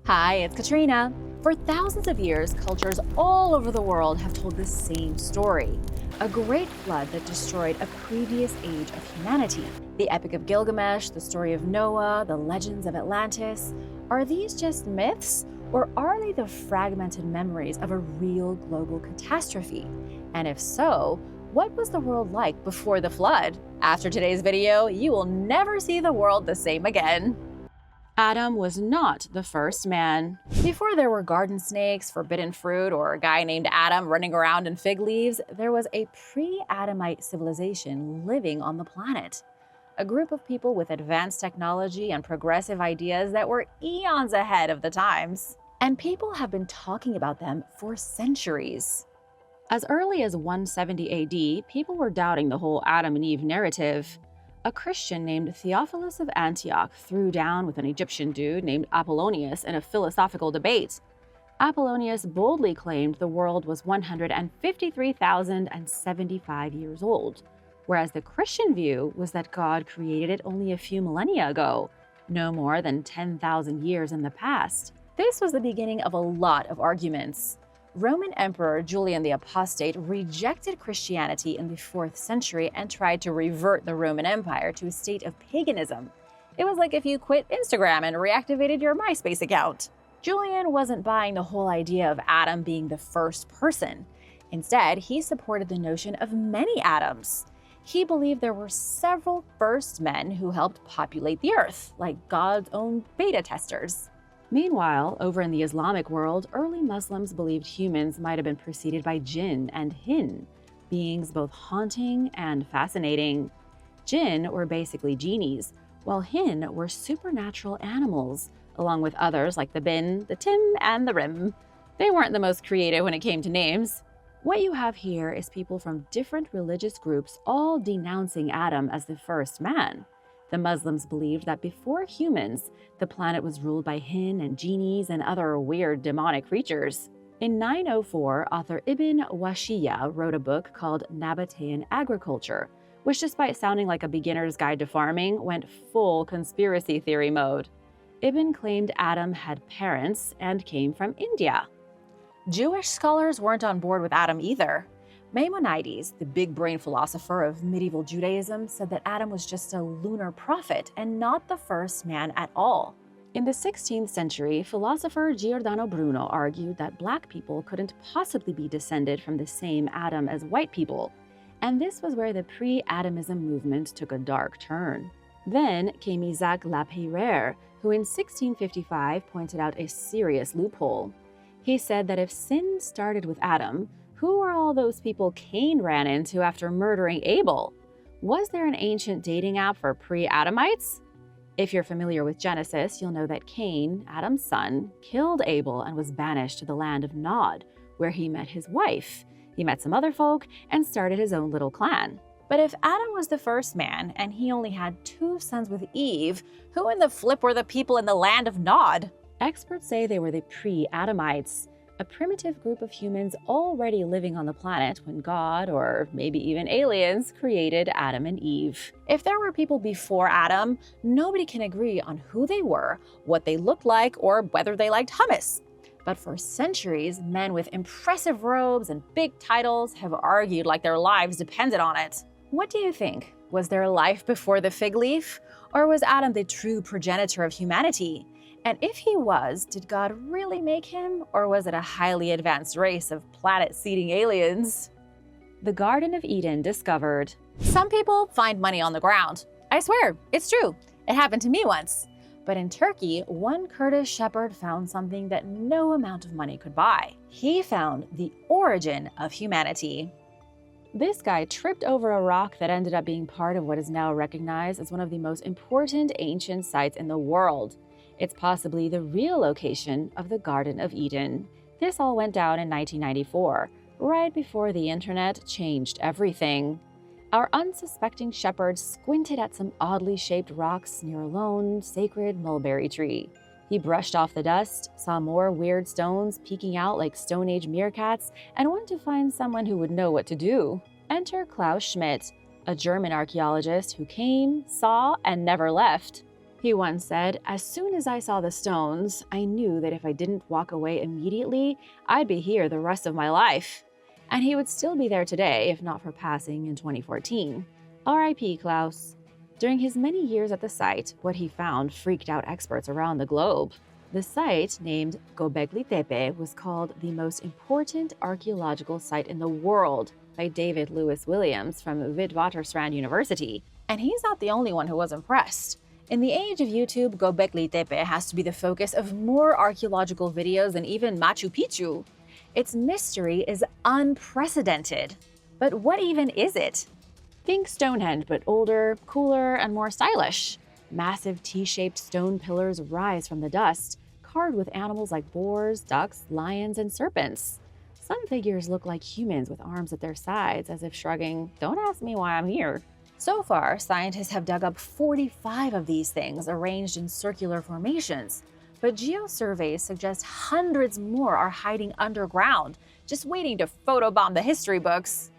Hi, it's Katrina. For thousands of years, cultures all over the world have told the same story. A great flood that destroyed a previous age of humanity. The Epic of Gilgamesh, the story of Noah, the legends of Atlantis. Are these just myths, or are they the fragmented memories of a real global catastrophe? And if so, what was the world like before the flood? After today's video, you will never see the world the same again. Adam was not the first man. Before there were garden snakes, forbidden fruit, or a guy named Adam running around in fig leaves, there was a pre-Adamite civilization living on the planet. A group of people with advanced technology and progressive ideas that were eons ahead of the times. And people have been talking about them for centuries. As early as 170 AD, people were doubting the whole Adam and Eve narrative. A Christian named Theophilus of Antioch threw down with an Egyptian dude named Apollonius in a philosophical debate. Apollonius boldly claimed the world was 153,075 years old, whereas the Christian view was that God created it only a few millennia ago, no more than 10,000 years in the past. This was the beginning of a lot of arguments. Roman Emperor Julian the Apostate rejected Christianity in the 4th century and tried to revert the Roman Empire to a state of paganism. It was like if you quit Instagram and reactivated your MySpace account. Julian wasn't buying the whole idea of Adam being the first person. Instead, he supported the notion of many Adams. He believed there were several first men who helped populate the earth, like God's own beta testers. Meanwhile, over in the Islamic world, early Muslims believed humans might have been preceded by jinn and hin, beings both haunting and fascinating. Jinn were basically genies, while hin were supernatural animals, along with others like the bin, the tim, and the rim. They weren't the most creative when it came to names. What you have here is people from different religious groups all denouncing Adam as the first man. The Muslims believed that before humans, the planet was ruled by hin and genies and other weird demonic creatures. In 904, author Ibn Washiyya wrote a book called Nabatean Agriculture, which, despite sounding like a beginner's guide to farming, went full conspiracy theory mode. Ibn claimed Adam had parents and came from India. Jewish scholars weren't on board with Adam either. Maimonides, the big-brain philosopher of medieval Judaism, said that Adam was just a lunar prophet and not the first man at all. In the 16th century, philosopher Giordano Bruno argued that black people couldn't possibly be descended from the same Adam as white people, and this was where the pre-Adamism movement took a dark turn. Then came Isaac Lapeyre, who in 1655 pointed out a serious loophole. He said that if sin started with Adam, who were all those people Cain ran into after murdering Abel? Was there an ancient dating app for pre-Adamites? If you're familiar with Genesis, you'll know that Cain, Adam's son, killed Abel and was banished to the land of Nod, where he met his wife. He met some other folk and started his own little clan. But if Adam was the first man and he only had 2 sons with Eve, who in the flip were the people in the land of Nod? Experts say they were the pre-Adamites, a primitive group of humans already living on the planet when God, or maybe even aliens, created Adam and Eve. If there were people before Adam, nobody can agree on who they were, what they looked like, or whether they liked hummus. But for centuries, men with impressive robes and big titles have argued like their lives depended on it. What do you think? Was there life before the fig leaf? Or was Adam the true progenitor of humanity? And if he was, did God really make him, or was it a highly advanced race of planet-seeding aliens? The Garden of Eden discovered. Some people find money on the ground. I swear, it's true. It happened to me once. But in Turkey, one Kurdish shepherd found something that no amount of money could buy. He found the origin of humanity. This guy tripped over a rock that ended up being part of what is now recognized as one of the most important ancient sites in the world. It's possibly the real location of the Garden of Eden. This all went down in 1994, right before the internet changed everything. Our unsuspecting shepherd squinted at some oddly shaped rocks near a lone, sacred mulberry tree. He brushed off the dust, saw more weird stones peeking out like Stone Age meerkats, and went to find someone who would know what to do. Enter Klaus Schmidt, a German archaeologist who came, saw, and never left. He once said, "As soon as I saw the stones, I knew that if I didn't walk away immediately, I'd be here the rest of my life." And he would still be there today if not for passing in 2014. R.I.P. Klaus. During his many years at the site, what he found freaked out experts around the globe. The site, named Göbekli Tepe, was called the most important archaeological site in the world by David Lewis Williams from Witwatersrand University. And he's not the only one who was impressed. In the age of YouTube, Göbekli Tepe has to be the focus of more archaeological videos than even Machu Picchu. Its mystery is unprecedented. But what even is it? Think Stonehenge, but older, cooler, and more stylish. Massive T-shaped stone pillars rise from the dust, carved with animals like boars, ducks, lions, and serpents. Some figures look like humans with arms at their sides, as if shrugging, "Don't ask me why I'm here." So far, scientists have dug up 45 of these things arranged in circular formations. But geosurveys suggest hundreds more are hiding underground, just waiting to photobomb the history books.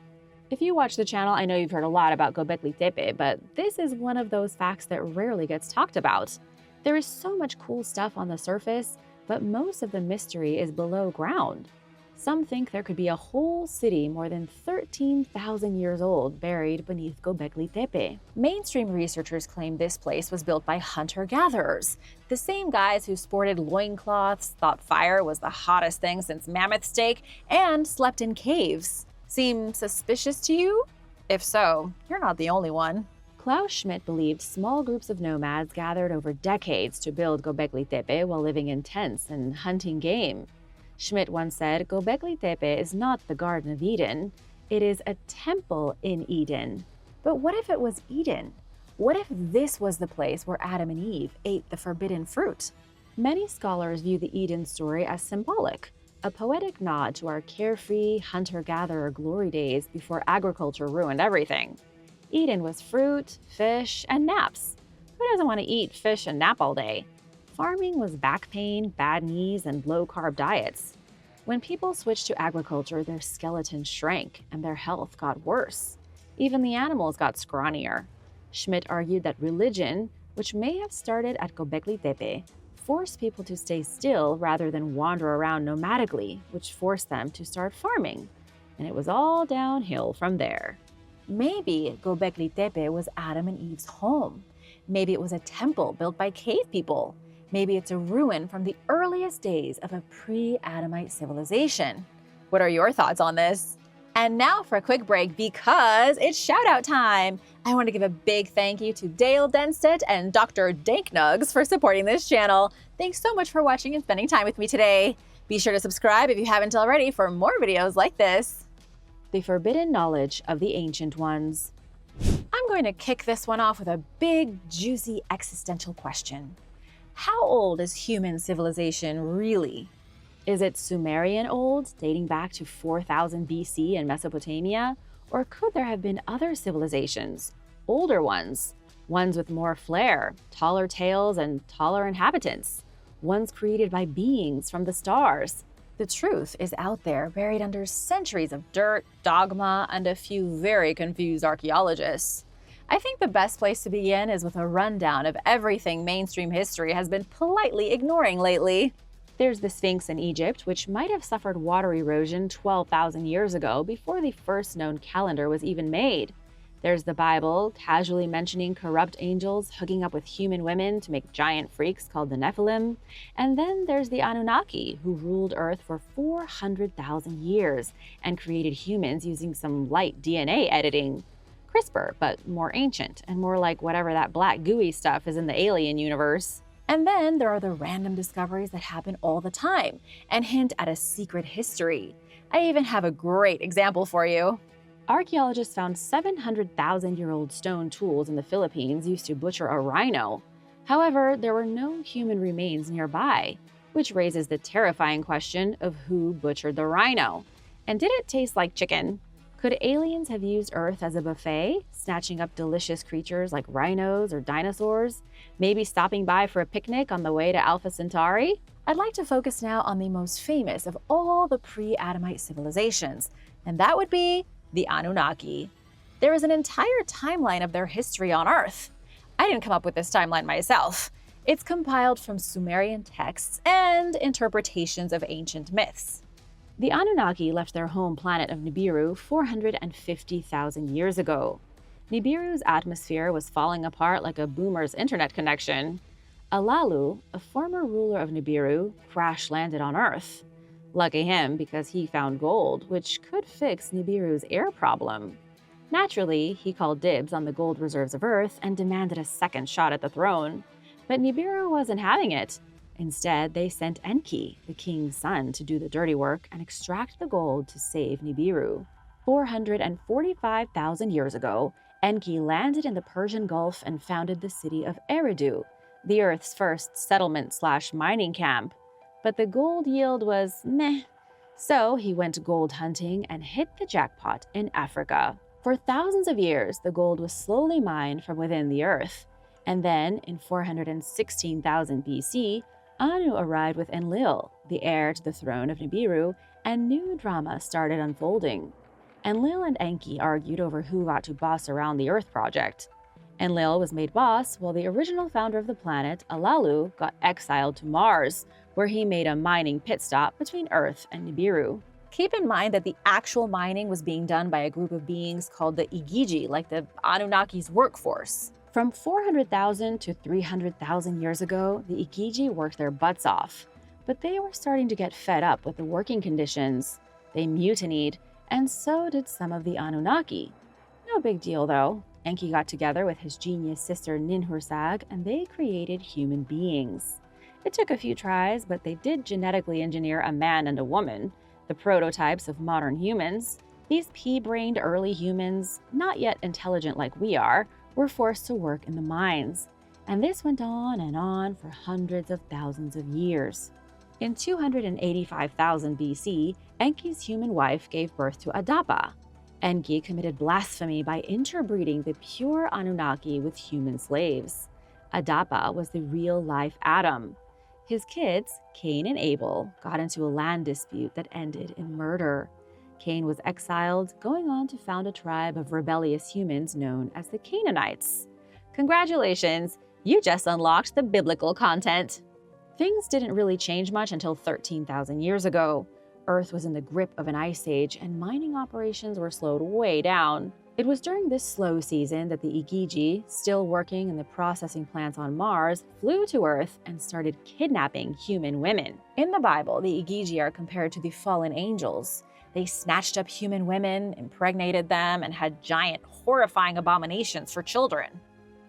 If you watch the channel, I know you've heard a lot about Göbekli Tepe, but this is one of those facts that rarely gets talked about. There is so much cool stuff on the surface, but most of the mystery is below ground. Some think there could be a whole city more than 13,000 years old buried beneath Göbekli Tepe. Mainstream researchers claim this place was built by hunter-gatherers, the same guys who sported loincloths, thought fire was the hottest thing since mammoth steak, and slept in caves. Seem suspicious to you? If so, you're not the only one. Klaus Schmidt believed small groups of nomads gathered over decades to build Göbekli Tepe while living in tents and hunting game. Schmidt once said, "Göbekli Tepe is not the Garden of Eden. It is a temple in Eden." But what if it was Eden? What if this was the place where Adam and Eve ate the forbidden fruit? Many scholars view the Eden story as symbolic, a poetic nod to our carefree, hunter-gatherer glory days before agriculture ruined everything. Eden was fruit, fish, and naps. Who doesn't want to eat fish and nap all day? Farming was back pain, bad knees, and low-carb diets. When people switched to agriculture, their skeletons shrank and their health got worse. Even the animals got scrawnier. Schmidt argued that religion, which may have started at Göbekli Tepe, forced people to stay still rather than wander around nomadically, which forced them to start farming. And it was all downhill from there. Maybe Göbekli Tepe was Adam and Eve's home. Maybe it was a temple built by cave people. Maybe it's a ruin from the earliest days of a pre-Adamite civilization. What are your thoughts on this? And now for a quick break because it's shout-out time. I want to give a big thank you to Dale Denstedt and Dr. Danknugs for supporting this channel. Thanks so much for watching and spending time with me today. Be sure to subscribe if you haven't already for more videos like this. The forbidden knowledge of the ancient ones. I'm going to kick this one off with a big, juicy existential question. How old is human civilization really? Is it Sumerian old, dating back to 4000 BC in Mesopotamia? Or could there have been other civilizations, older ones with more flair, taller tails, and taller inhabitants, ones created by beings from the stars? The truth is out there, buried under centuries of dirt, dogma, and a few very confused archaeologists. I think the best place to begin is with a rundown of everything mainstream history has been politely ignoring lately. There's the Sphinx in Egypt, which might have suffered water erosion 12,000 years ago before the first known calendar was even made. There's the Bible, casually mentioning corrupt angels hooking up with human women to make giant freaks called the Nephilim. And then there's the Anunnaki, who ruled Earth for 400,000 years and created humans using some light DNA editing. CRISPR, but more ancient and more like whatever that black gooey stuff is in the alien universe. And then there are the random discoveries that happen all the time and hint at a secret history. I even have a great example for you. Archaeologists found 700,000-year-old stone tools in the Philippines used to butcher a rhino. However, there were no human remains nearby, which raises the terrifying question of who butchered the rhino. And did it taste like chicken? Could aliens have used Earth as a buffet, snatching up delicious creatures like rhinos or dinosaurs, maybe stopping by for a picnic on the way to Alpha Centauri? I'd like to focus now on the most famous of all the pre-Adamite civilizations, and that would be the Anunnaki. There is an entire timeline of their history on Earth. I didn't come up with this timeline myself. It's compiled from Sumerian texts and interpretations of ancient myths. The Anunnaki left their home planet of Nibiru 450,000 years ago. Nibiru's atmosphere was falling apart like a boomer's internet connection. Alalu, a former ruler of Nibiru, crash-landed on Earth. Lucky him, because he found gold, which could fix Nibiru's air problem. Naturally, he called dibs on the gold reserves of Earth and demanded a second shot at the throne. But Nibiru wasn't having it. Instead, they sent Enki, the king's son, to do the dirty work and extract the gold to save Nibiru. 445,000 years ago, Enki landed in the Persian Gulf and founded the city of Eridu, the Earth's first settlement/mining camp. But the gold yield was meh. So he went gold hunting and hit the jackpot in Africa. For thousands of years, the gold was slowly mined from within the Earth. And then, in 416,000 BC, Anu arrived with Enlil, the heir to the throne of Nibiru, and new drama started unfolding. Enlil and Enki argued over who got to boss around the Earth project. Enlil was made boss, while the original founder of the planet, Alalu, got exiled to Mars, where he made a mining pit stop between Earth and Nibiru. Keep in mind that the actual mining was being done by a group of beings called the Igigi, like the Anunnaki's workforce. From 400,000 to 300,000 years ago, the Igigi worked their butts off. But they were starting to get fed up with the working conditions. They mutinied, and so did some of the Anunnaki. No big deal, though. Enki got together with his genius sister Ninhursag, and they created human beings. It took a few tries, but they did genetically engineer a man and a woman, the prototypes of modern humans. These pea-brained early humans, not yet intelligent like we are, were forced to work in the mines. And this went on and on for hundreds of thousands of years. In 285,000 BC, Enki's human wife gave birth to Adapa. Enki committed blasphemy by interbreeding the pure Anunnaki with human slaves. Adapa was the real-life Adam. His kids, Cain and Abel, got into a land dispute that ended in murder. Cain was exiled, going on to found a tribe of rebellious humans known as the Canaanites. Congratulations, you just unlocked the biblical content. Things didn't really change much until 13,000 years ago. Earth was in the grip of an ice age, and mining operations were slowed way down. It was during this slow season that the Igigi, still working in the processing plants on Mars, flew to Earth and started kidnapping human women. In the Bible, the Igigi are compared to the fallen angels. They snatched up human women, impregnated them, and had giant, horrifying abominations for children.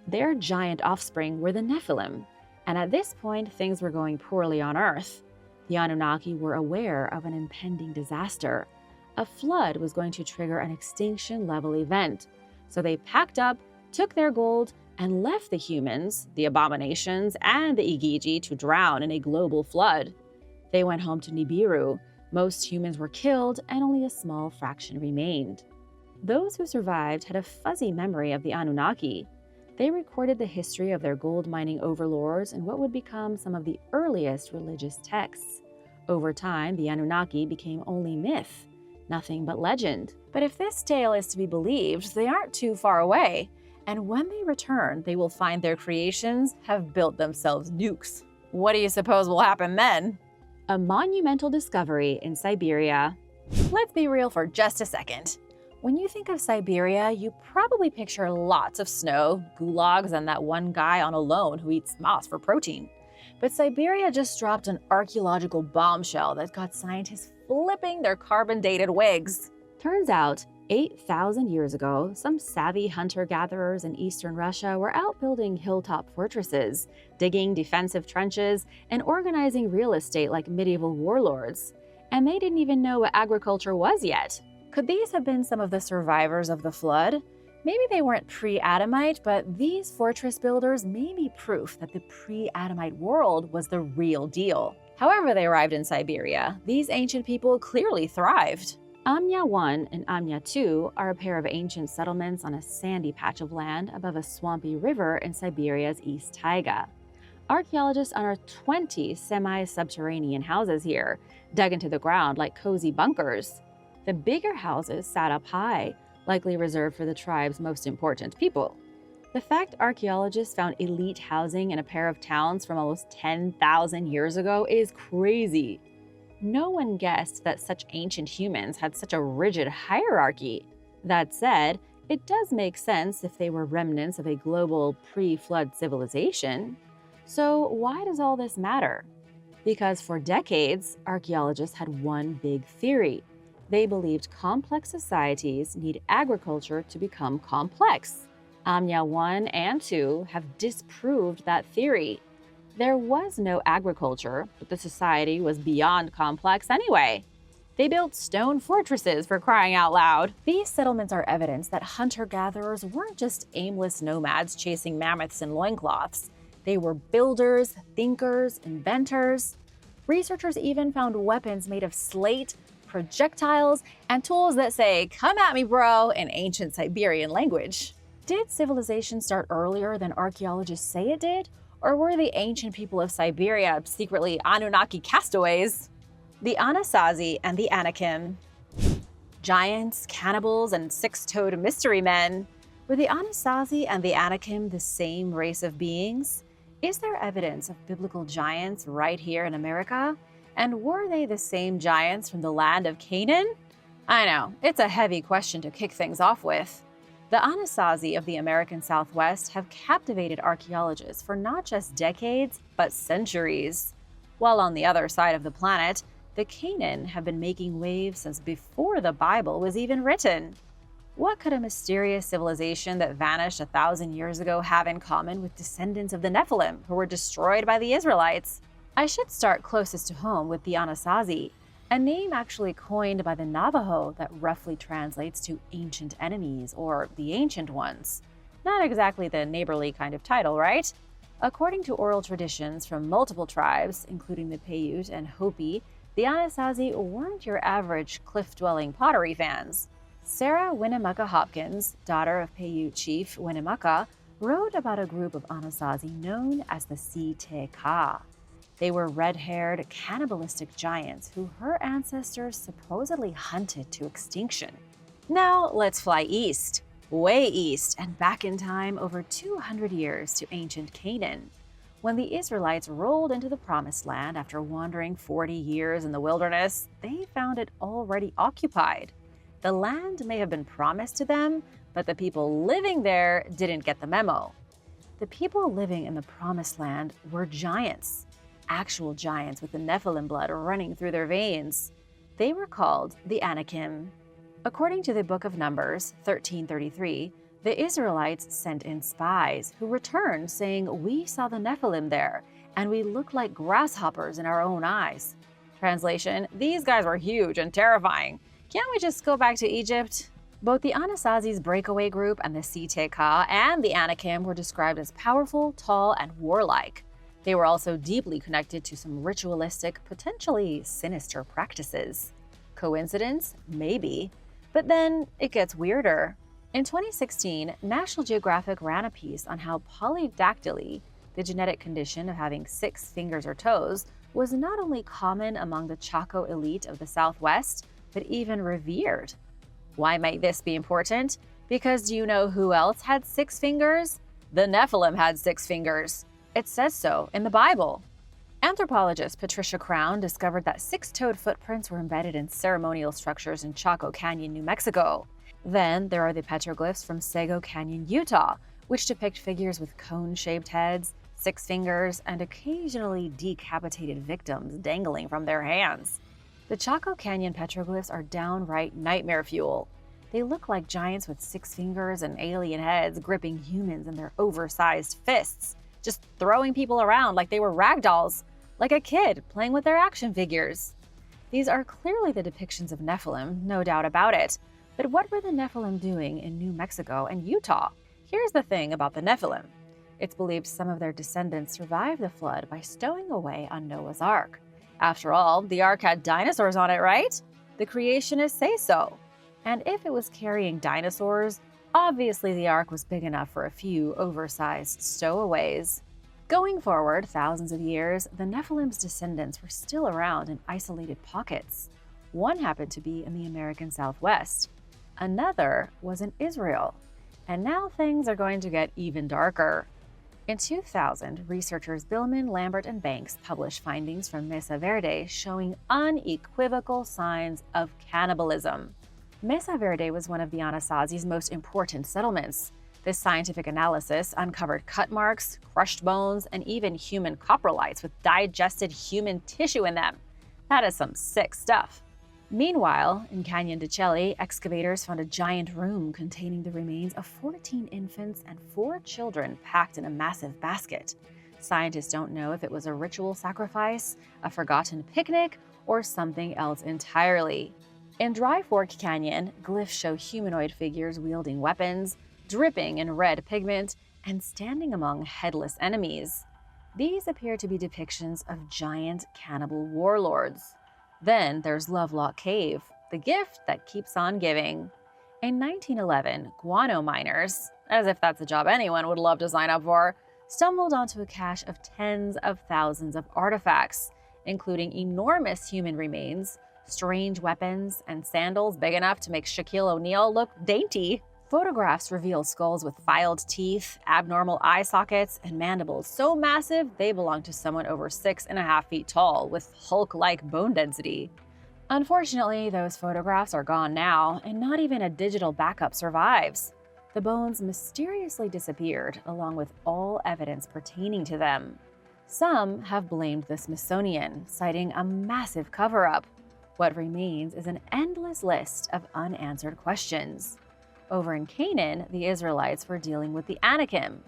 Their giant offspring were the Nephilim, and at this point, things were going poorly on Earth. The Anunnaki were aware of an impending disaster. A flood was going to trigger an extinction-level event, so they packed up, took their gold, and left the humans, the abominations, and the Igigi to drown in a global flood. They went home to Nibiru. Most humans were killed, and only a small fraction remained. Those who survived had a fuzzy memory of the Anunnaki. They recorded the history of their gold mining overlords in what would become some of the earliest religious texts. Over time, the Anunnaki became only myth, nothing but legend. But if this tale is to be believed, they aren't too far away. And when they return, they will find their creations have built themselves nukes. What do you suppose will happen then? A monumental discovery in Siberia. Let's be real for just a second. When you think of Siberia, you probably picture lots of snow, gulags, and that one guy on a lone who eats moss for protein. But Siberia just dropped an archaeological bombshell that got scientists flipping their carbon-dated wigs. Turns out, 8,000 years ago, some savvy hunter-gatherers in eastern Russia were out building hilltop fortresses, digging defensive trenches, and organizing real estate like medieval warlords. And they didn't even know what agriculture was yet. Could these have been some of the survivors of the flood? Maybe they weren't pre-Adamite, but these fortress builders may be proof that the pre-Adamite world was the real deal. However they arrived in Siberia, these ancient people clearly thrived. Amya 1 and Amya 2 are a pair of ancient settlements on a sandy patch of land above a swampy river in Siberia's East Taiga. Archaeologists unearthed 20 semi-subterranean houses here, dug into the ground like cozy bunkers. The bigger houses sat up high, likely reserved for the tribe's most important people. The fact archaeologists found elite housing in a pair of towns from almost 10,000 years ago is crazy. No one guessed that such ancient humans had such a rigid hierarchy. That said, it does make sense if they were remnants of a global pre-flood civilization. So why does all this matter? Because for decades, archaeologists had one big theory. They believed complex societies need agriculture to become complex. Amya 1 and 2 have disproved that theory. There was no agriculture, but the society was beyond complex anyway. They built stone fortresses, for crying out loud. These settlements are evidence that hunter-gatherers weren't just aimless nomads chasing mammoths in loincloths. They were builders, thinkers, inventors. Researchers even found weapons made of slate, projectiles, and tools that say, "Come at me, bro," in ancient Siberian language. Did civilization start earlier than archaeologists say it did? Or were the ancient people of Siberia secretly Anunnaki castaways? The Anasazi and the Anakim. Giants, cannibals, and six-toed mystery men. Were the Anasazi and the Anakim the same race of beings? Is there evidence of biblical giants right here in America? And were they the same giants from the land of Canaan? I know, it's a heavy question to kick things off with. The Anasazi of the American Southwest have captivated archaeologists for not just decades, but centuries. While on the other side of the planet, the Canaan have been making waves since before the Bible was even written. What could a mysterious civilization that vanished 1,000 years ago have in common with descendants of the Nephilim who were destroyed by the Israelites? I should start closest to home with the Anasazi, a name actually coined by the Navajo that roughly translates to ancient enemies or the ancient ones. Not exactly the neighborly kind of title, right? According to oral traditions from multiple tribes, including the Paiute and Hopi, the Anasazi weren't your average cliff-dwelling pottery fans. Sarah Winnemucca Hopkins, daughter of Paiute chief Winnemucca, wrote about a group of Anasazi known as the Si-Te-Ka. They were red-haired, cannibalistic giants who her ancestors supposedly hunted to extinction. Now let's fly east, way east, and back in time over 200 years to ancient Canaan. When the Israelites rolled into the Promised Land after wandering 40 years in the wilderness, they found it already occupied. The land may have been promised to them, but the people living there didn't get the memo. The people living in the Promised Land were giants. Actual giants with the Nephilim blood running through their veins. They were called the Anakim. According to the Book of Numbers, 1333, the Israelites sent in spies who returned saying, "We saw the Nephilim there, and we looked like grasshoppers in our own eyes." Translation, these guys were huge and terrifying. Can't we just go back to Egypt? Both the Anasazi's breakaway group and the Si-Te-Ka and the Anakim were described as powerful, tall, and warlike. They were also deeply connected to some ritualistic, potentially sinister practices. Coincidence? Maybe. But then it gets weirder. In 2016, National Geographic ran a piece on how polydactyly, the genetic condition of having 6 fingers or toes, was not only common among the Chaco elite of the Southwest, but even revered. Why might this be important? Because do you know who else had 6 fingers? The Nephilim had 6 fingers. It says so in the Bible. Anthropologist Patricia Crown discovered that 6-toed footprints were embedded in ceremonial structures in Chaco Canyon, New Mexico. Then there are the petroglyphs from Sego Canyon, Utah, which depict figures with cone-shaped heads, 6 fingers, and occasionally decapitated victims dangling from their hands. The Chaco Canyon petroglyphs are downright nightmare fuel. They look like giants with 6 fingers and alien heads gripping humans in their oversized fists, just throwing people around like they were rag dolls, like a kid playing with their action figures. These are clearly the depictions of Nephilim, no doubt about it. But what were the Nephilim doing in New Mexico and Utah? Here's the thing about the Nephilim. It's believed some of their descendants survived the flood by stowing away on Noah's Ark. After all, the Ark had dinosaurs on it, right? The creationists say so. And if it was carrying dinosaurs, obviously the Ark was big enough for a few oversized stowaways. Going forward thousands of years, the Nephilim's descendants were still around in isolated pockets. One happened to be in the American Southwest. Another was in Israel. And now things are going to get even darker. In 2000, researchers Billman, Lambert, and Banks published findings from Mesa Verde showing unequivocal signs of cannibalism. Mesa Verde was one of the Anasazi's most important settlements. This scientific analysis uncovered cut marks, crushed bones, and even human coprolites with digested human tissue in them. That is some sick stuff. Meanwhile, in Canyon de Chelly, excavators found a giant room containing the remains of 14 infants and 4 children packed in a massive basket. Scientists don't know if it was a ritual sacrifice, a forgotten picnic, or something else entirely. In Dry Fork Canyon, glyphs show humanoid figures wielding weapons, dripping in red pigment, and standing among headless enemies. These appear to be depictions of giant cannibal warlords. Then there's Lovelock Cave, the gift that keeps on giving. In 1911, guano miners, as if that's a job anyone would love to sign up for, stumbled onto a cache of tens of thousands of artifacts, including enormous human remains, strange weapons, and sandals big enough to make Shaquille O'Neal look dainty. Photographs reveal skulls with filed teeth, abnormal eye sockets, and mandibles so massive they belong to someone over 6.5 feet tall with Hulk-like bone density. Unfortunately, those photographs are gone now, and not even a digital backup survives. The bones mysteriously disappeared, along with all evidence pertaining to them. Some have blamed the Smithsonian, citing a massive cover-up. What remains is an endless list of unanswered questions. Over in Canaan, the Israelites were dealing with the Anakim.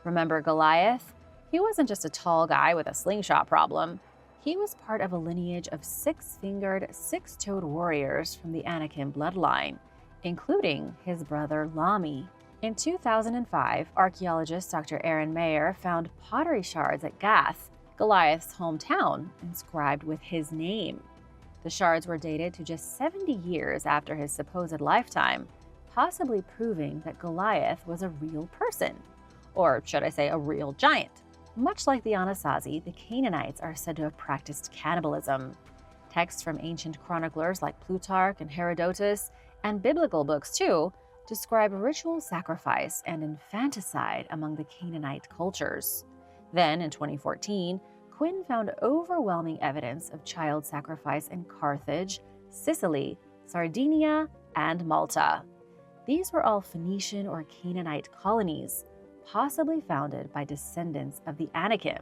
Remember Goliath? He wasn't just a tall guy with a slingshot problem. He was part of a lineage of 6-fingered, 6-toed warriors from the Anakim bloodline, including his brother Lami. In 2005, archaeologist Dr. Aaron Mayer found pottery shards at Gath, Goliath's hometown, inscribed with his name. The shards were dated to just 70 years after his supposed lifetime, possibly proving that Goliath was a real person, or should I say a real giant. Much like the Anasazi, the Canaanites are said to have practiced cannibalism. Texts from ancient chroniclers like Plutarch and Herodotus, and biblical books too, describe ritual sacrifice and infanticide among the Canaanite cultures. Then, in 2014, Quinn found overwhelming evidence of child sacrifice in Carthage, Sicily, Sardinia, and Malta. These were all Phoenician or Canaanite colonies, possibly founded by descendants of the Anakim.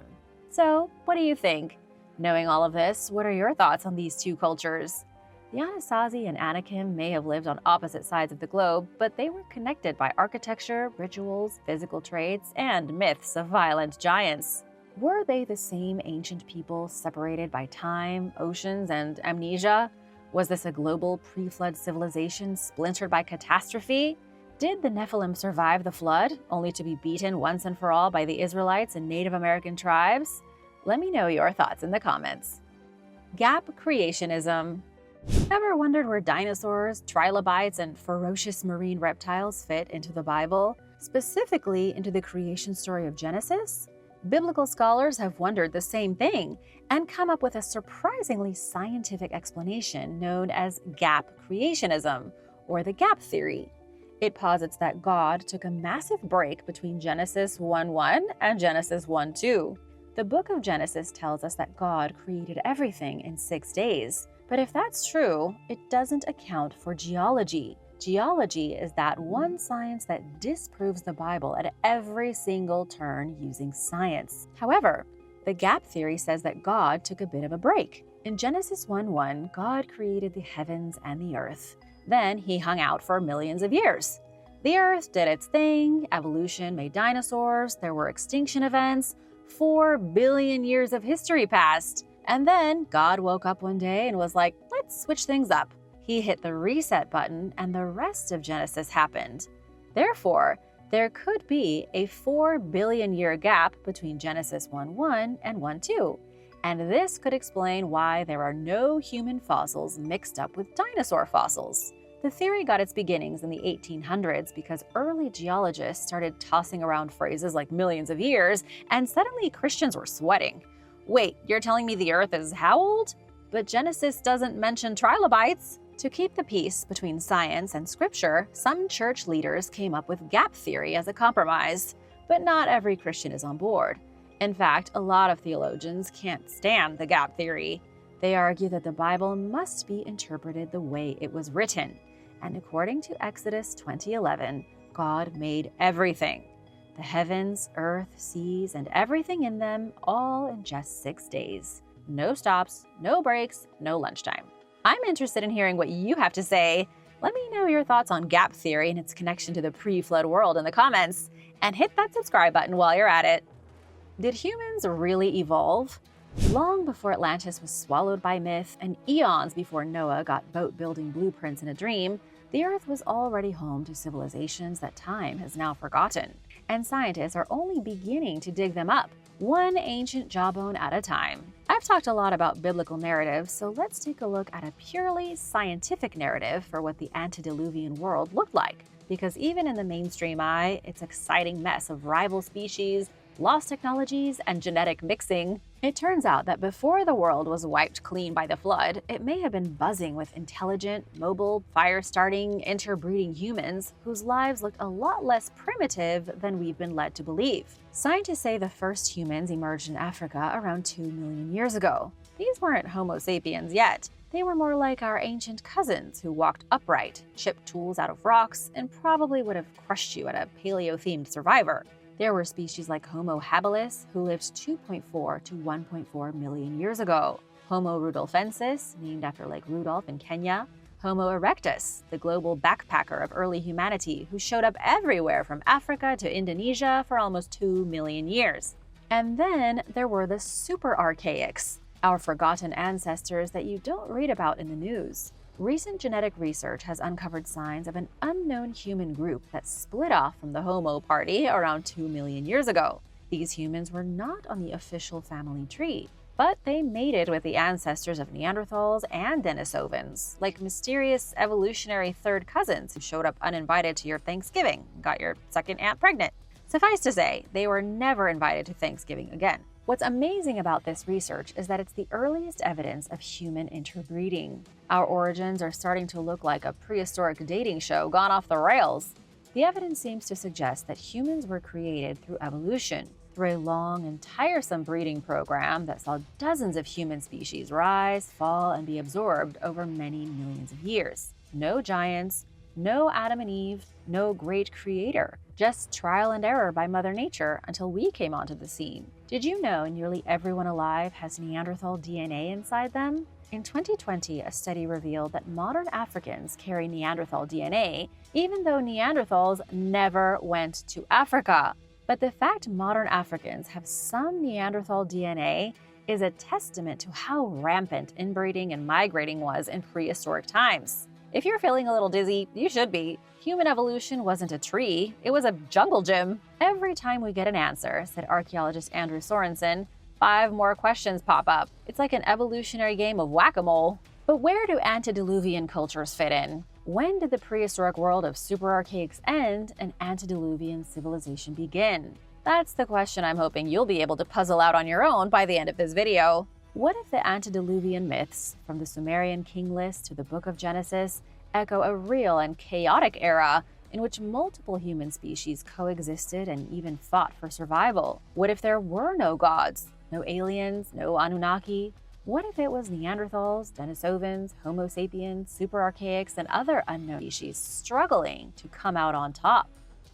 So, what do you think? Knowing all of this, what are your thoughts on these two cultures? The Anasazi and Anakim may have lived on opposite sides of the globe, but they were connected by architecture, rituals, physical traits, and myths of violent giants. Were they the same ancient people separated by time, oceans, and amnesia? Was this a global pre-flood civilization splintered by catastrophe? Did the Nephilim survive the flood, only to be beaten once and for all by the Israelites and Native American tribes? Let me know your thoughts in the comments. Gap Creationism. Ever wondered where dinosaurs, trilobites, and ferocious marine reptiles fit into the Bible, specifically into the creation story of Genesis? Biblical scholars have wondered the same thing and come up with a surprisingly scientific explanation known as gap creationism, or the gap theory. It posits that God took a massive break between Genesis 1:1 and Genesis 1:2. The book of Genesis tells us that God created everything in 6 days. But if that's true, it doesn't account for geology. Geology is that one science that disproves the Bible at every single turn using science. However, the gap theory says that God took a bit of a break. In Genesis 1:1, God created the heavens and the earth. Then he hung out for millions of years. The earth did its thing, evolution made dinosaurs, there were extinction events, 4 billion years of history passed. And then God woke up one day and was like, let's switch things up. He hit the reset button and the rest of Genesis happened. Therefore, there could be a 4 billion year gap between Genesis 1:1 and 1:2. And this could explain why there are no human fossils mixed up with dinosaur fossils. The theory got its beginnings in the 1800s because early geologists started tossing around phrases like millions of years, and suddenly Christians were sweating. Wait, you're telling me the earth is how old? But Genesis doesn't mention trilobites. To keep the peace between science and scripture, some church leaders came up with gap theory as a compromise, but not every Christian is on board. In fact, a lot of theologians can't stand the gap theory. They argue that the Bible must be interpreted the way it was written. And according to Exodus 20:11, God made everything. The heavens, earth, seas, and everything in them, all in just 6 days. No stops, no breaks, no lunchtime. I'm interested in hearing what you have to say. Let me know your thoughts on gap theory and its connection to the pre-flood world in the comments. And hit that subscribe button while you're at it. Did humans really evolve? Long before Atlantis was swallowed by myth and eons before Noah got boat-building blueprints in a dream, the Earth was already home to civilizations that time has now forgotten. And scientists are only beginning to dig them up, one ancient jawbone at a time. I've talked a lot about biblical narratives, so let's take a look at a purely scientific narrative for what the antediluvian world looked like. Because even in the mainstream eye, its exciting mess of rival species, lost technologies, and genetic mixing. It turns out that before the world was wiped clean by the flood, it may have been buzzing with intelligent, mobile, fire-starting, interbreeding humans whose lives looked a lot less primitive than we've been led to believe. Scientists say the first humans emerged in Africa around 2 million years ago. These weren't Homo sapiens yet. They were more like our ancient cousins who walked upright, chipped tools out of rocks, and probably would have crushed you at a paleo-themed Survivor. There were species like Homo habilis, who lived 2.4 to 1.4 million years ago, Homo rudolfensis, named after Lake Rudolph in Kenya, Homo erectus, the global backpacker of early humanity who showed up everywhere from Africa to Indonesia for almost 2 million years. And then there were the super archaics, our forgotten ancestors that you don't read about in the news. Recent genetic research has uncovered signs of an unknown human group that split off from the Homo party around 2 million years ago. These humans were not on the official family tree, but they mated with the ancestors of Neanderthals and Denisovans, like mysterious evolutionary third cousins who showed up uninvited to your Thanksgiving and got your second aunt pregnant. Suffice to say, they were never invited to Thanksgiving again. What's amazing about this research is that it's the earliest evidence of human interbreeding. Our origins are starting to look like a prehistoric dating show gone off the rails. The evidence seems to suggest that humans were created through evolution, through a long and tiresome breeding program that saw dozens of human species rise, fall, and be absorbed over many millions of years. No giants, no Adam and Eve, no great creator, just trial and error by Mother Nature until we came onto the scene. Did you know nearly everyone alive has Neanderthal DNA inside them? In 2020, a study revealed that modern Africans carry Neanderthal DNA, even though Neanderthals never went to Africa. But the fact modern Africans have some Neanderthal DNA is a testament to how rampant inbreeding and migrating was in prehistoric times. If you're feeling a little dizzy, you should be. Human evolution wasn't a tree, it was a jungle gym. Every time we get an answer, said archaeologist Andrew Sorensen, 5 more questions pop up. It's like an evolutionary game of whack-a-mole. But where do antediluvian cultures fit in? When did the prehistoric world of superarchaics end and antediluvian civilization begin? That's the question I'm hoping you'll be able to puzzle out on your own by the end of this video. What if the antediluvian myths, from the Sumerian king list to the Book of Genesis, echo a real and chaotic era in which multiple human species coexisted and even fought for survival? What if there were no gods, no aliens, no Anunnaki? What if it was Neanderthals, Denisovans, Homo sapiens, superarchaics, and other unknown species struggling to come out on top?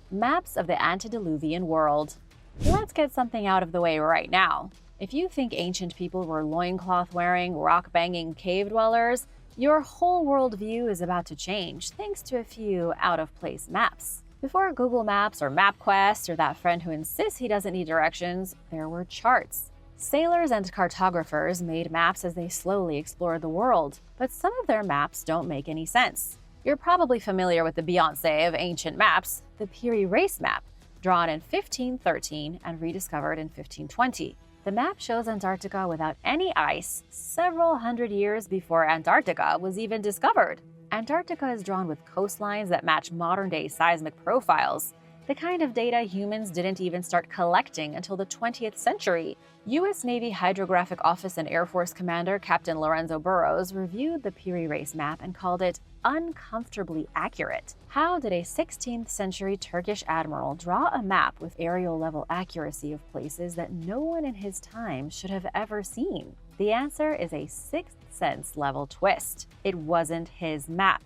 Maps of the antediluvian world. Let's get something out of the way right now. If you think ancient people were loincloth-wearing, rock-banging cave dwellers, your whole worldview is about to change thanks to a few out-of-place maps. Before Google Maps or MapQuest or that friend who insists he doesn't need directions, there were charts. Sailors and cartographers made maps as they slowly explored the world, but some of their maps don't make any sense. You're probably familiar with the Beyoncé of ancient maps, the Piri Reis map, drawn in 1513 and rediscovered in 1520. The map shows Antarctica without any ice several hundred years before Antarctica was even discovered. Antarctica is drawn with coastlines that match modern-day seismic profiles, the kind of data humans didn't even start collecting until the 20th century. U.S. Navy Hydrographic Office and Air Force Commander Captain Lorenzo Burrows reviewed the Piri Reis map and called it uncomfortably accurate. How did a 16th century Turkish admiral draw a map with aerial-level accuracy of places that no one in his time should have ever seen? The answer is a Sixth Sense level twist. It wasn't his map.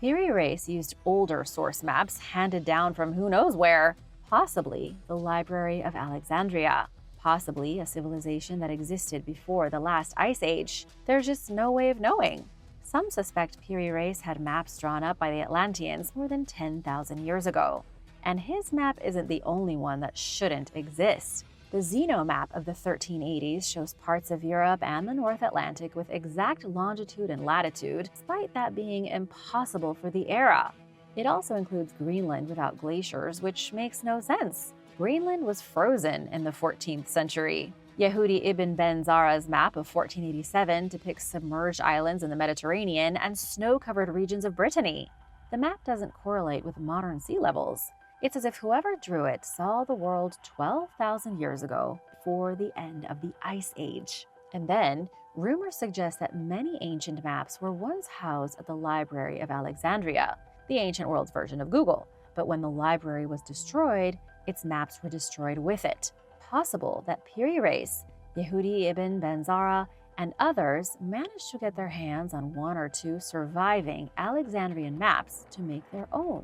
Piri Reis used older source maps handed down from who knows where, possibly the Library of Alexandria, possibly a civilization that existed before the last ice age. There's just no way of knowing. Some suspect Piri Reis had maps drawn up by the Atlanteans more than 10,000 years ago. And his map isn't the only one that shouldn't exist. The Zeno map of the 1380s shows parts of Europe and the North Atlantic with exact longitude and latitude, despite that being impossible for the era. It also includes Greenland without glaciers, which makes no sense. Greenland was frozen in the 14th century. Yehudi ibn Ben Zara's map of 1487 depicts submerged islands in the Mediterranean and snow-covered regions of Brittany. The map doesn't correlate with modern sea levels. It's as if whoever drew it saw the world 12,000 years ago, before the end of the Ice Age. And then, rumors suggest that many ancient maps were once housed at the Library of Alexandria, the ancient world's version of Google. But when the library was destroyed, its maps were destroyed with it. Possible that Piri Reis, Yehudi ibn Ben Zara, and others managed to get their hands on one or two surviving Alexandrian maps to make their own.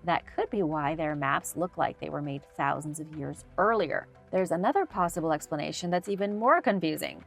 That could be why their maps look like they were made thousands of years earlier. There's another possible explanation that's even more confusing.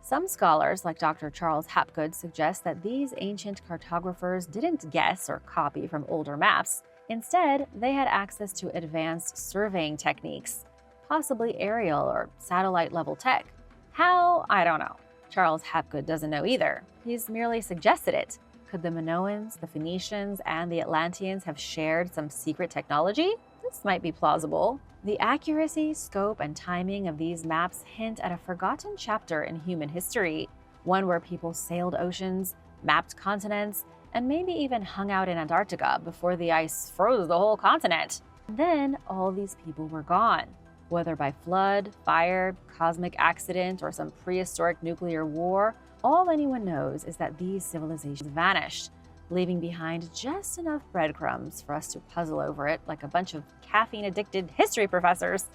Some scholars, like Dr. Charles Hapgood, suggest that these ancient cartographers didn't guess or copy from older maps. Instead, they had access to advanced surveying techniques, possibly aerial or satellite-level tech. How? I don't know. Charles Hapgood doesn't know either. He's merely suggested it. Could the Minoans, the Phoenicians, and the Atlanteans have shared some secret technology? This might be plausible. The accuracy, scope, and timing of these maps hint at a forgotten chapter in human history, one where people sailed oceans, mapped continents, and maybe even hung out in Antarctica before the ice froze the whole continent. Then all these people were gone. Whether by flood, fire, cosmic accident, or some prehistoric nuclear war, all anyone knows is that these civilizations vanished, leaving behind just enough breadcrumbs for us to puzzle over it like a bunch of caffeine-addicted history professors.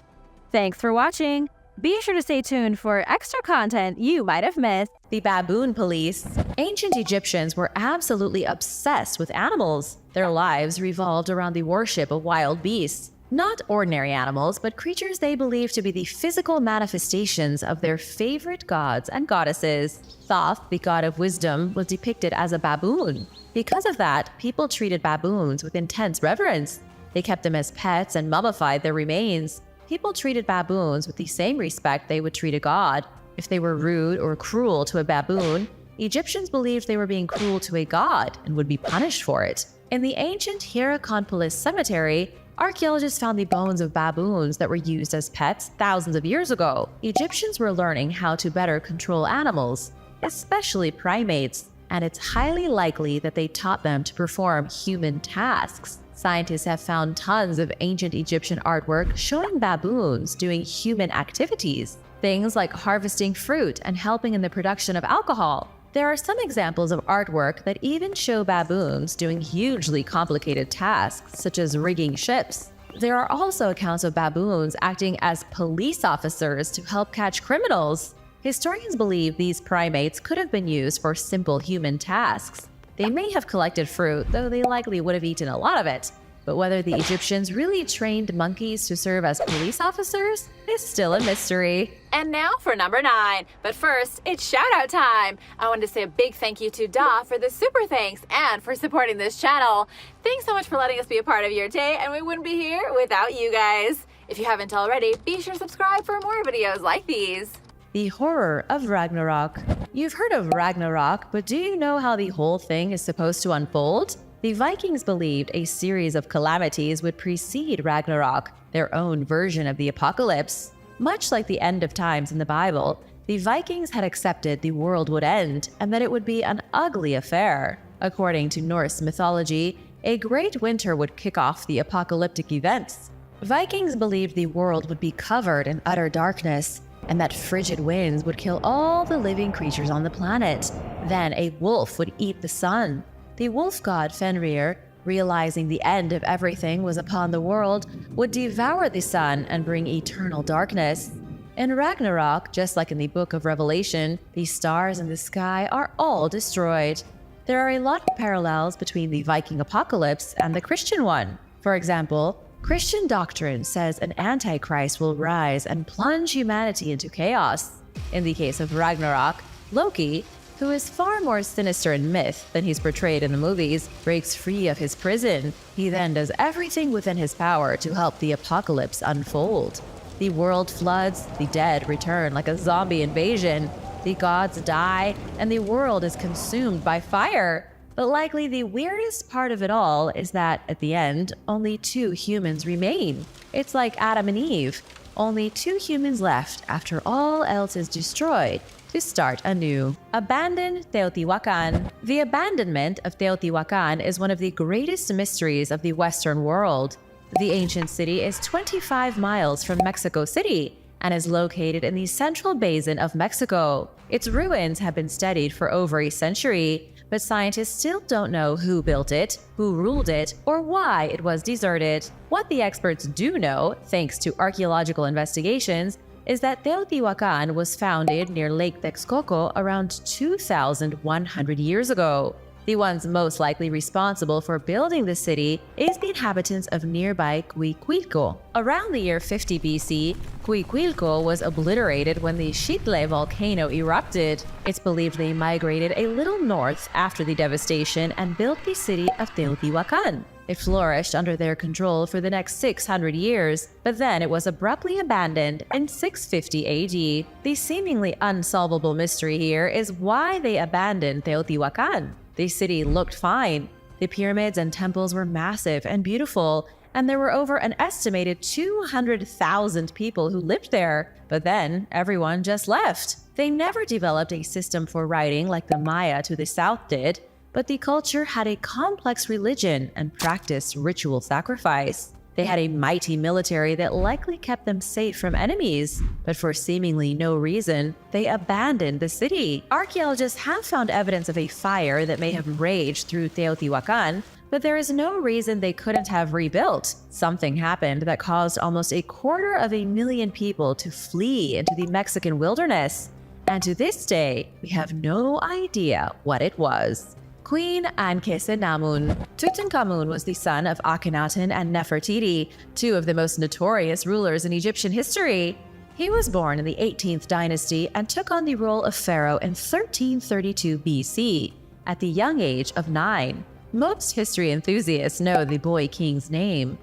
Thanks for watching! Be sure to stay tuned for extra content you might have missed. The baboon police. Ancient Egyptians were absolutely obsessed with animals. Their lives revolved around the worship of wild beasts. Not ordinary animals, but creatures they believed to be the physical manifestations of their favorite gods and goddesses. Thoth, the god of wisdom, was depicted as a baboon. Because of that, people treated baboons with intense reverence. They kept them as pets and mummified their remains. People treated baboons with the same respect they would treat a god. If they were rude or cruel to a baboon, Egyptians believed they were being cruel to a god and would be punished for it. In the ancient Hierakonpolis cemetery, archaeologists found the bones of baboons that were used as pets thousands of years ago. Egyptians were learning how to better control animals, especially primates, and it's highly likely that they taught them to perform human tasks. Scientists have found tons of ancient Egyptian artwork showing baboons doing human activities, things like harvesting fruit and helping in the production of alcohol. There are some examples of artwork that even show baboons doing hugely complicated tasks, such as rigging ships. There are also accounts of baboons acting as police officers to help catch criminals. Historians believe these primates could have been used for simple human tasks. They may have collected fruit, though they likely would have eaten a lot of it. But whether the Egyptians really trained monkeys to serve as police officers is still a mystery. And now for number 9. But first, it's shout-out time. I wanted to say a big thank you to Da for the super thanks and for supporting this channel. Thanks so much for letting us be a part of your day, and we wouldn't be here without you guys. If you haven't already, be sure to subscribe for more videos like these. The horror of Ragnarok. You've heard of Ragnarok, but do you know how the whole thing is supposed to unfold? The Vikings believed a series of calamities would precede Ragnarok, their own version of the apocalypse. Much like the end of times in the Bible, the Vikings had accepted the world would end and that it would be an ugly affair. According to Norse mythology, a great winter would kick off the apocalyptic events. Vikings believed the world would be covered in utter darkness, and that frigid winds would kill all the living creatures on the planet. Then a wolf would eat the sun. The wolf god Fenrir, realizing the end of everything was upon the world, would devour the sun and bring eternal darkness. In Ragnarok, just like in the Book of Revelation, the stars in the sky are all destroyed. There are a lot of parallels between the Viking apocalypse and the Christian one. For example, Christian doctrine says an antichrist will rise and plunge humanity into chaos. In the case of Ragnarok, Loki, who is far more sinister in myth than he's portrayed in the movies, breaks free of his prison. He then does everything within his power to help the apocalypse unfold. The world floods, the dead return like a zombie invasion, the gods die, and the world is consumed by fire. But likely the weirdest part of it all is that, at the end, only 2 humans remain. It's like Adam and Eve. Only 2 humans left after all else is destroyed to start anew. Abandoned Teotihuacan. The abandonment of Teotihuacan is one of the greatest mysteries of the Western world. The ancient city is 25 miles from Mexico City and is located in the central basin of Mexico. Its ruins have been studied for over a century, but scientists still don't know who built it, who ruled it, or why it was deserted. What the experts do know, thanks to archaeological investigations, is that Teotihuacan was founded near Lake Texcoco around 2,100 years ago. The ones most likely responsible for building the city is the inhabitants of nearby Cuicuilco. Around the year 50 BC, Cuicuilco was obliterated when the Xitle volcano erupted. It's believed they migrated a little north after the devastation and built the city of Teotihuacan. It flourished under their control for the next 600 years, but then it was abruptly abandoned in 650 AD. The seemingly unsolvable mystery here is why they abandoned Teotihuacan. The city looked fine. The pyramids and temples were massive and beautiful, and there were over an estimated 200,000 people who lived there. But then everyone just left. They never developed a system for writing like the Maya to the south did, but the culture had a complex religion and practiced ritual sacrifice. They had a mighty military that likely kept them safe from enemies, but for seemingly no reason, they abandoned the city. Archaeologists have found evidence of a fire that may have raged through Teotihuacan, but there is no reason they couldn't have rebuilt. Something happened that caused almost 250,000 people to flee into the Mexican wilderness, and to this day, we have no idea what it was. Queen Ankhesenamun. Tutankhamun was the son of Akhenaten and Nefertiti, 2 of the most notorious rulers in Egyptian history. He was born in the 18th dynasty and took on the role of pharaoh in 1332 BC, at the young age of 9. Most history enthusiasts know the boy king's name,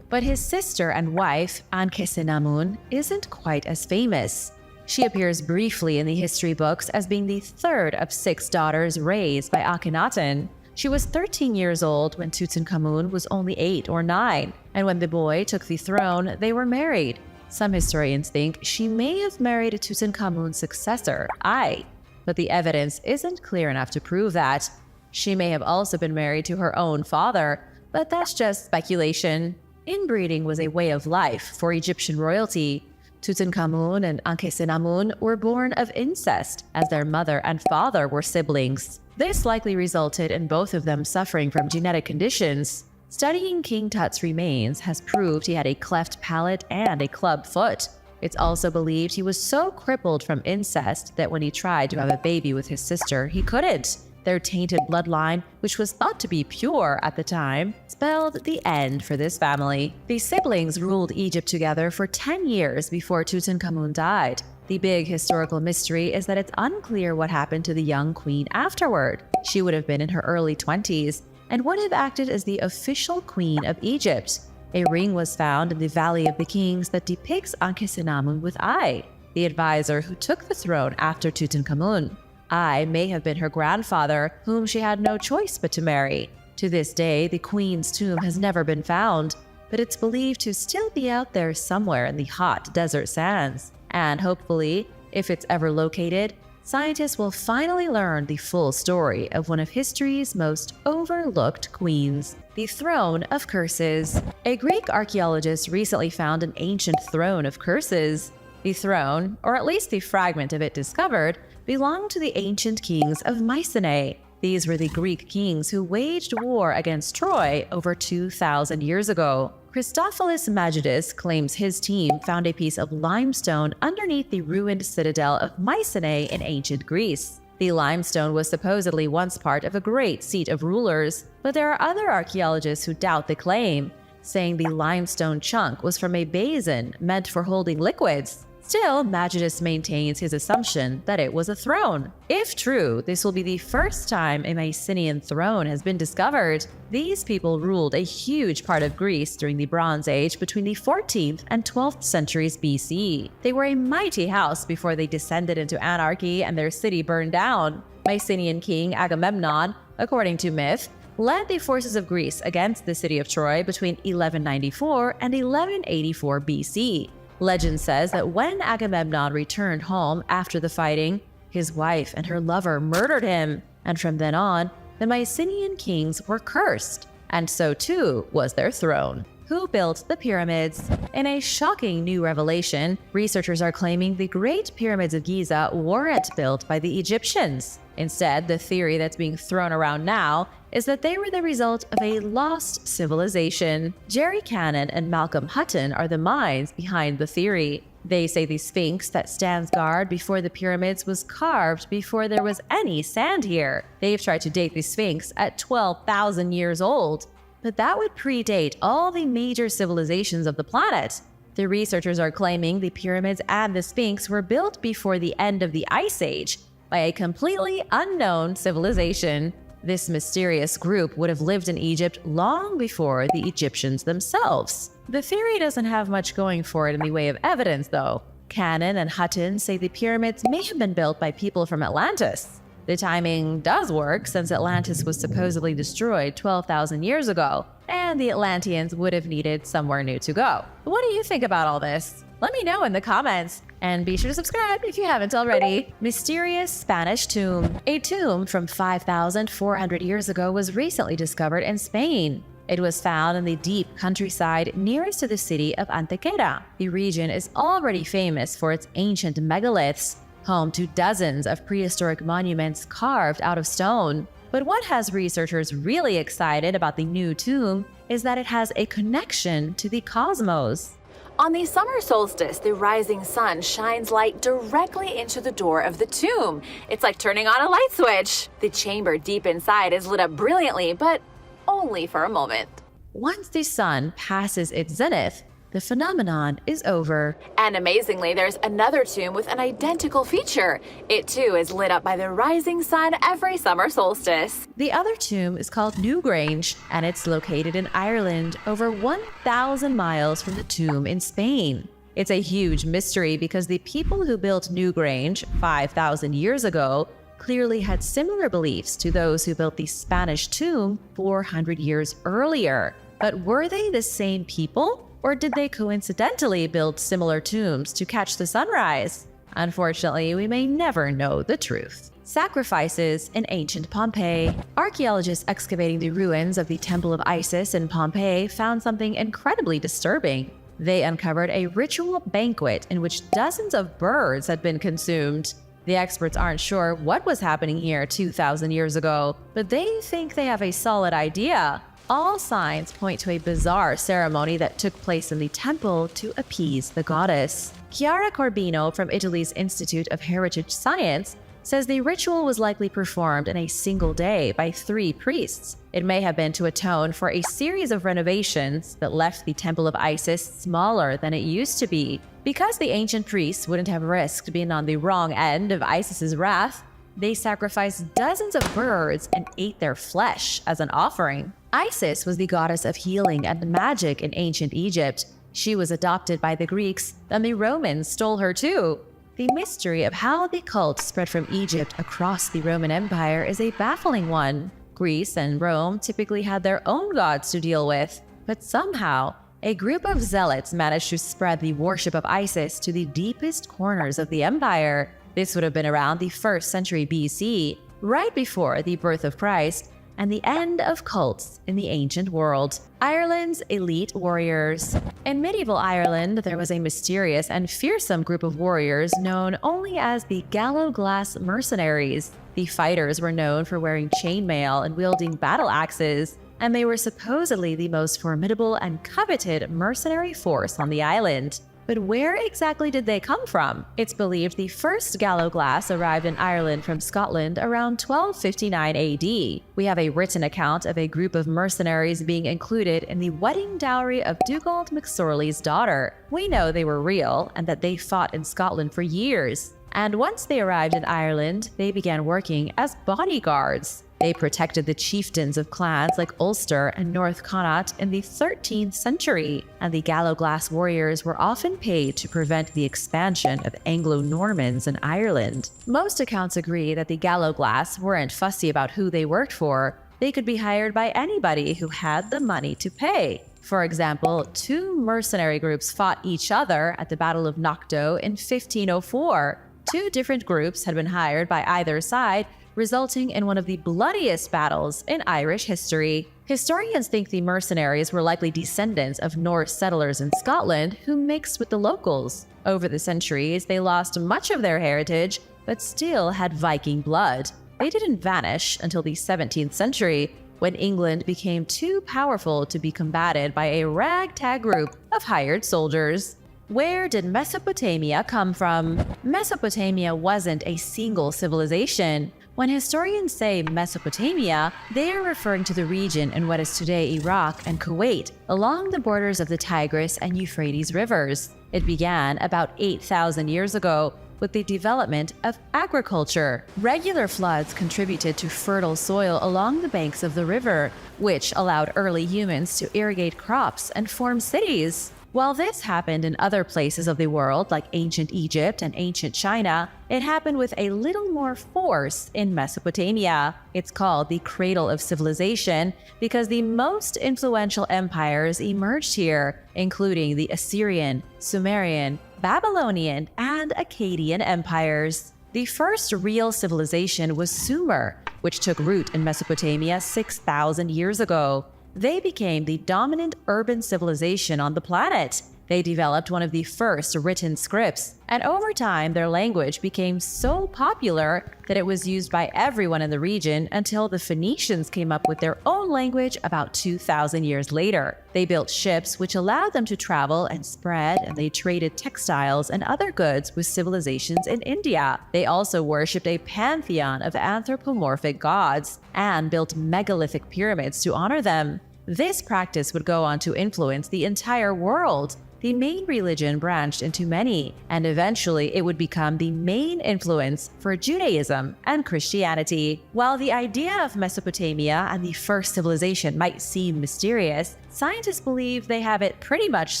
but his sister and wife, Ankhesenamun, isn't quite as famous. She appears briefly in the history books as being the 3rd of 6 daughters raised by Akhenaten. She was 13 years old when Tutankhamun was only 8 or 9, and when the boy took the throne, they were married. Some historians think she may have married Tutankhamun's successor, Ai, but the evidence isn't clear enough to prove that. She may have also been married to her own father, but that's just speculation. Inbreeding was a way of life for Egyptian royalty. Tutankhamun and Ankhesenamun were born of incest, as their mother and father were siblings. This likely resulted in both of them suffering from genetic conditions. Studying King Tut's remains has proved he had a cleft palate and a club foot. It's also believed he was so crippled from incest that when he tried to have a baby with his sister, he couldn't. Their tainted bloodline, which was thought to be pure at the time, spelled the end for this family. The siblings ruled Egypt together for 10 years before Tutankhamun died. The big historical mystery is that it's unclear what happened to the young queen afterward. She would have been in her early 20s and would have acted as the official queen of Egypt. A ring was found in the Valley of the Kings that depicts Ankhesenamun with Ai, the advisor who took the throne after Tutankhamun. Ai may have been her grandfather, whom she had no choice but to marry. To this day, the queen's tomb has never been found, but it's believed to still be out there somewhere in the hot desert sands. And hopefully, if it's ever located, scientists will finally learn the full story of one of history's most overlooked queens, the Throne of Curses. A Greek archaeologist recently found an ancient throne of curses. The throne, or at least the fragment of it discovered, belonged to the ancient kings of Mycenae. These were the Greek kings who waged war against Troy over 2,000 years ago. Christophilus Magidus claims his team found a piece of limestone underneath the ruined citadel of Mycenae in ancient Greece. The limestone was supposedly once part of a great seat of rulers, but there are other archaeologists who doubt the claim, saying the limestone chunk was from a basin meant for holding liquids. Still, Magidus maintains his assumption that it was a throne. If true, this will be the first time a Mycenaean throne has been discovered. These people ruled a huge part of Greece during the Bronze Age between the 14th and 12th centuries BC. They were a mighty house before they descended into anarchy and their city burned down. Mycenaean king Agamemnon, according to myth, led the forces of Greece against the city of Troy between 1194 and 1184 BC. Legend says that when Agamemnon returned home after the fighting, his wife and her lover murdered him, and from then on, the Mycenaean kings were cursed, and so too was their throne. Who built the pyramids? In a shocking new revelation, researchers are claiming the Great Pyramids of Giza weren't built by the Egyptians. Instead, the theory that's being thrown around now is that they were the result of a lost civilization. Jerry Cannon and Malcolm Hutton are the minds behind the theory. They say the Sphinx that stands guard before the pyramids was carved before there was any sand here. They've tried to date the Sphinx at 12,000 years old, but that would predate all the major civilizations of the planet. The researchers are claiming the pyramids and the Sphinx were built before the end of the Ice Age by a completely unknown civilization. This mysterious group would have lived in Egypt long before the Egyptians themselves. The theory doesn't have much going for it in the way of evidence, though. Cannon and Hutton say the pyramids may have been built by people from Atlantis. The timing does work, since Atlantis was supposedly destroyed 12,000 years ago, and the Atlanteans would have needed somewhere new to go. What do you think about all this? Let me know in the comments. And be sure to subscribe if you haven't already. Mysterious Spanish tomb. A tomb from 5,400 years ago was recently discovered in Spain. It was found in the deep countryside nearest to the city of Antequera. The region is already famous for its ancient megaliths, home to dozens of prehistoric monuments carved out of stone. But what has researchers really excited about the new tomb is that it has a connection to the cosmos. On the summer solstice, the rising sun shines light directly into the door of the tomb. It's like turning on a light switch. The chamber deep inside is lit up brilliantly, but only for a moment. Once the sun passes its zenith, the phenomenon is over. And amazingly, there's another tomb with an identical feature. It too is lit up by the rising sun every summer solstice. The other tomb is called Newgrange, and it's located in Ireland, over 1,000 miles from the tomb in Spain. It's a huge mystery because the people who built Newgrange 5,000 years ago clearly had similar beliefs to those who built the Spanish tomb 400 years earlier. But were they the same people? Or did they coincidentally build similar tombs to catch the sunrise? Unfortunately, we may never know the truth. Sacrifices in ancient Pompeii. Archaeologists excavating the ruins of the Temple of Isis in Pompeii found something incredibly disturbing. They uncovered a ritual banquet in which dozens of birds had been consumed. The experts aren't sure what was happening here 2,000 years ago, but they think they have a solid idea. All signs point to a bizarre ceremony that took place in the temple to appease the goddess. Chiara Corbino from Italy's Institute of Heritage Science says the ritual was likely performed in a single day by 3 priests. It may have been to atone for a series of renovations that left the Temple of Isis smaller than it used to be. Because the ancient priests wouldn't have risked being on the wrong end of Isis's wrath, they sacrificed dozens of birds and ate their flesh as an offering. Isis was the goddess of healing and magic in ancient Egypt. She was adopted by the Greeks, and the Romans stole her too. The mystery of how the cult spread from Egypt across the Roman Empire is a baffling one. Greece and Rome typically had their own gods to deal with, but somehow, a group of zealots managed to spread the worship of Isis to the deepest corners of the empire. This would have been around the 1st century BC, right before the birth of Christ and the end of cults in the ancient world. Ireland's elite warriors. In medieval Ireland, there was a mysterious and fearsome group of warriors known only as the Gallowglass mercenaries. The fighters were known for wearing chainmail and wielding battle axes, and they were supposedly the most formidable and coveted mercenary force on the island. But where exactly did they come from? It's believed the first Gallowglass arrived in Ireland from Scotland around 1259 AD. We have a written account of a group of mercenaries being included in the wedding dowry of Dugald MacSorley's daughter. We know they were real and that they fought in Scotland for years. And once they arrived in Ireland, they began working as bodyguards. They protected the chieftains of clans like Ulster and North Connaught in the 13th century, and the Gallowglass warriors were often paid to prevent the expansion of Anglo-Normans in Ireland. Most accounts agree that the Gallowglass weren't fussy about who they worked for. They could be hired by anybody who had the money to pay. For example, 2 mercenary groups fought each other at the Battle of Knockdoe in 1504. 2 different groups had been hired by either side, resulting in one of the bloodiest battles in Irish history. Historians think the mercenaries were likely descendants of Norse settlers in Scotland who mixed with the locals. Over the centuries, they lost much of their heritage, but still had Viking blood. They didn't vanish until the 17th century, when England became too powerful to be combated by a ragtag group of hired soldiers. Where did Mesopotamia come from? Mesopotamia wasn't a single civilization. When historians say Mesopotamia, they are referring to the region in what is today Iraq and Kuwait, along the borders of the Tigris and Euphrates rivers. It began about 8,000 years ago with the development of agriculture. Regular floods contributed to fertile soil along the banks of the river, which allowed early humans to irrigate crops and form cities. While this happened in other places of the world, like ancient Egypt and ancient China, it happened with a little more force in Mesopotamia. It's called the cradle of civilization because the most influential empires emerged here, including the Assyrian, Sumerian, Babylonian, and Akkadian empires. The first real civilization was Sumer, which took root in Mesopotamia 6,000 years ago. They became the dominant urban civilization on the planet. They developed one of the first written scripts, and over time their language became so popular that it was used by everyone in the region until the Phoenicians came up with their own language about 2,000 years later. They built ships which allowed them to travel and spread, and they traded textiles and other goods with civilizations in India. They also worshipped a pantheon of anthropomorphic gods and built megalithic pyramids to honor them. This practice would go on to influence the entire world. The main religion branched into many, and eventually it would become the main influence for Judaism and Christianity. While the idea of Mesopotamia and the first civilization might seem mysterious, scientists believe they have it pretty much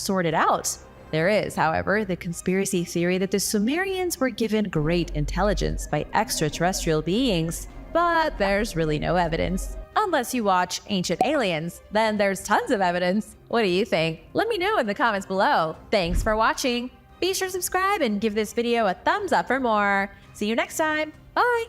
sorted out. There is, however, the conspiracy theory that the Sumerians were given great intelligence by extraterrestrial beings, but there's really no evidence. Unless you watch Ancient Aliens, then there's tons of evidence. What do you think? Let me know in the comments below. Thanks for watching. Be sure to subscribe and give this video a thumbs up for more. See you next time. Bye!